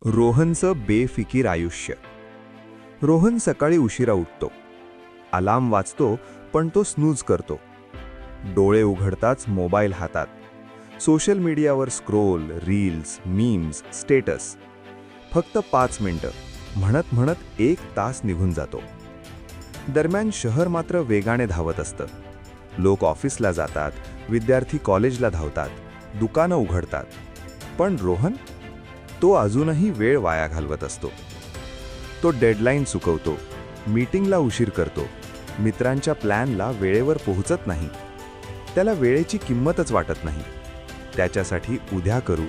रोहनचं बेफिकीर आयुष्य. रोहन सकाळी उशिरा उठतो. अलार्म वाजतो, पण तो स्नूज करतो. डोळे उघडताच मोबाईल हातात. सोशल मीडियावर स्क्रोल, रील्स, मीम्स, स्टेटस. फक्त 5 मिनिटं म्हणत म्हणत 1 तास निघून जातो. दरम्यान शहर मात्र वेगाने धावत असतं. लोक ऑफिसला जातात, विद्यार्थी कॉलेजला धावतात, दुकानं उघडतात. पण रोहन, तो अजूनही वेळ वाया घालवत असतो. तो डेडलाईन चुकवतो, मीटिंगला उशीर करतो, मित्रांच्या प्लॅनला वेळेवर पोहोचत नाही. त्याला वेळेची किंमतच वाटत नाही. त्याच्यासाठी उद्या करू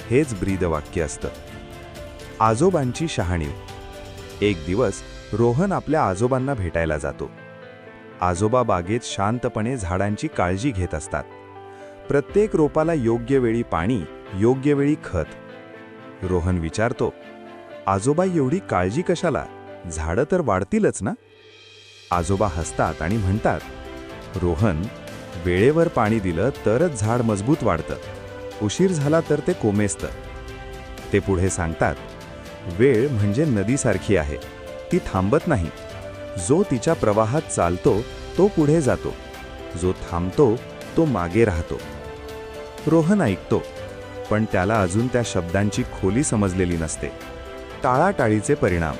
हेच ब्रीदवाक्य असतं. आजोबांची शहाणीव. एक दिवस रोहन आपल्या आजोबांना भेटायला जातो. आजोबा बागेत शांतपणे झाडांची काळजी घेत असतात. प्रत्येक रोपाला योग्य वेळी पाणी, योग्य वेळी खत. रोहन विचारतो, आजोबा एवढी काळजी कशाला? झाडं तर वाढतीलच ना? आजोबा हसतात आणि म्हणतात, रोहन, वेळेवर पाणी दिलं तरच झाड मजबूत वाढतं. उशीर झाला तर ते कोमेजतं. ते पुढे सांगतात, वेळ म्हणजे नदीसारखी आहे. ती थांबत नाही. जो तिच्या प्रवाहात चालतो तो पुढे जातो. जो थांबतो तो मागे राहतो. रोहन ऐकतो, पण त्याला अजून त्या शब्दांची खोली समजलेली नसते. टाळाटाळीचे परिणाम.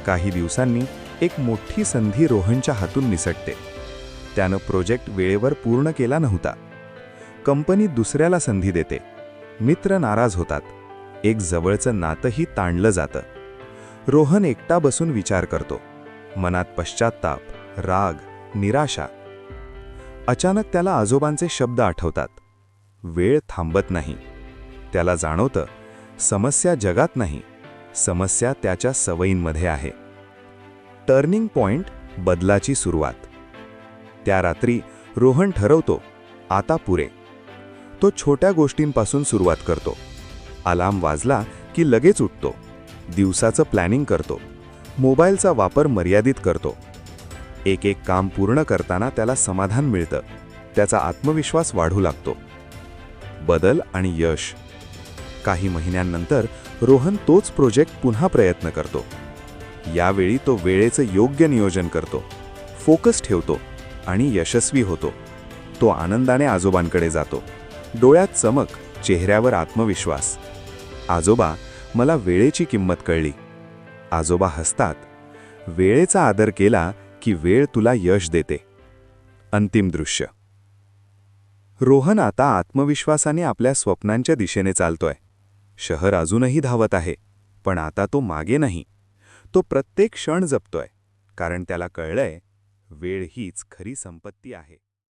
काही दिवसांनी एक मोठी संधी रोहनच्या हातून निसटते. त्यानं प्रोजेक्ट वेळेवर पूर्ण केला नव्हता. कंपनी दुसऱ्याला संधी देते. मित्र नाराज होतात. एक जवळचं नातंही ताणलं जातं. रोहन एकटा बसून विचार करतो. मनात पश्चात्ताप, राग, निराशा. अचानक त्याला आजोबांचे शब्द आठवतात. वेळ थांबत नाही. त्याला जाणवतं, समस्या जगात नाही, समस्या त्याच्या सवयींमध्ये आहे. टर्निंग पॉइंट, बदलाची सुरुवात. त्या रात्री रोहन ठरवतो, आता पुरे. तो छोट्या गोष्टींपासून सुरुवात करतो. अलार्म वाजला की लगेच उठतो. दिवसाचं प्लॅनिंग करतो. मोबाईलचा वापर मर्यादित करतो. एक एक काम पूर्ण करताना त्याला समाधान मिळतं. त्याचा आत्मविश्वास वाढू लागतो. बदल आणि यश. काही महिन्यांनंतर रोहन तोच प्रोजेक्ट पुन्हा प्रयत्न करतो. यावेळी तो वेळेचं योग्य नियोजन करतो, फोकस ठेवतो आणि यशस्वी होतो. तो आनंदाने आजोबांकडे जातो. डोळ्यात चमक, चेहऱ्यावर आत्मविश्वास. आजोबा, मला वेळेची किंमत कळली. आजोबा हसतात. वेळेचा आदर केला की वेळ तुला यश देते. अंतिम दृश्य. रोहन आता आत्मविश्वासाने आपल्या स्वप्नांच्या दिशेने चालतोय. शहर अजूनही धावत आहे, पण आता तो मागे नाही. तो प्रत्येक क्षण जपतोय, कारण त्याला कळलंय, वेळ हीच खरी संपत्ती आहे.